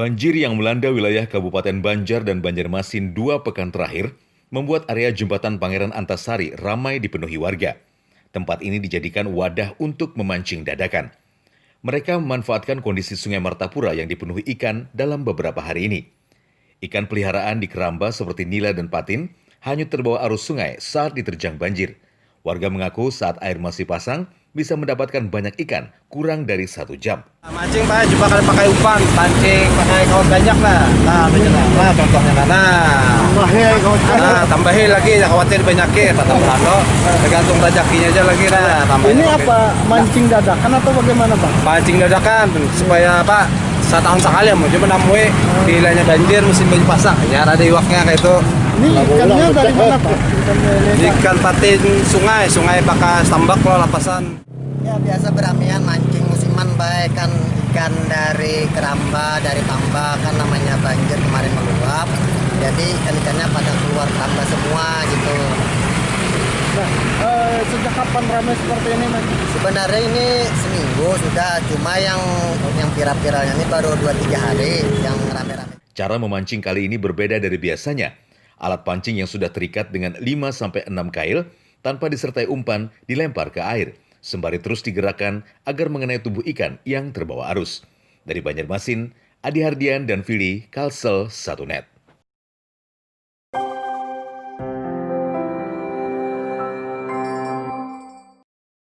Banjir yang melanda wilayah Kabupaten Banjar dan Banjarmasin 2 pekan terakhir membuat area Jembatan Pangeran Antasari ramai dipenuhi warga. Tempat ini dijadikan wadah untuk memancing dadakan. Mereka memanfaatkan kondisi Sungai Martapura yang dipenuhi ikan dalam beberapa hari ini. Ikan peliharaan di keramba seperti nila dan patin hanyut terbawa arus sungai saat diterjang banjir. Warga mengaku saat air masih pasang, bisa mendapatkan banyak ikan kurang dari 1 jam. Mancing Pak, coba kali pakai umpan, pancing pakai kawan banyak lah. Nah, contohnya tambahin lagi, jangan khawatir banyakin, tergantung rezekinya aja lagi Ini apa, mancing dadakan atau bagaimana Pak? Mancing dadakan supaya Pak, setahun sekali mau cuma namwe, bilanya banjir musim banjir pasang, ya ada iwaknya kayak itu. Ini ikannya dari mana Pak? Ikan patin sungai bekas tambak loh lapasan. Ya biasa beramian mancing musiman baik kan ikan dari keramba, dari tambak kan namanya banjir kemarin meluap. Jadi ikan-ikannya pada keluar keramba semua gitu. Nah, sejak kapan ramai seperti ini Mas? Sebenarnya ini seminggu sudah, cuma yang viral-viralnya ini baru 2-3 hari yang rame-rame. Cara memancing kali ini berbeda dari biasanya. Alat pancing yang sudah terikat dengan 5-6 kail tanpa disertai umpan dilempar ke air, sembari terus digerakkan agar mengenai tubuh ikan yang terbawa arus. Dari Banjarmasin, Adi Hardian dan Vili, Kalsel 1net.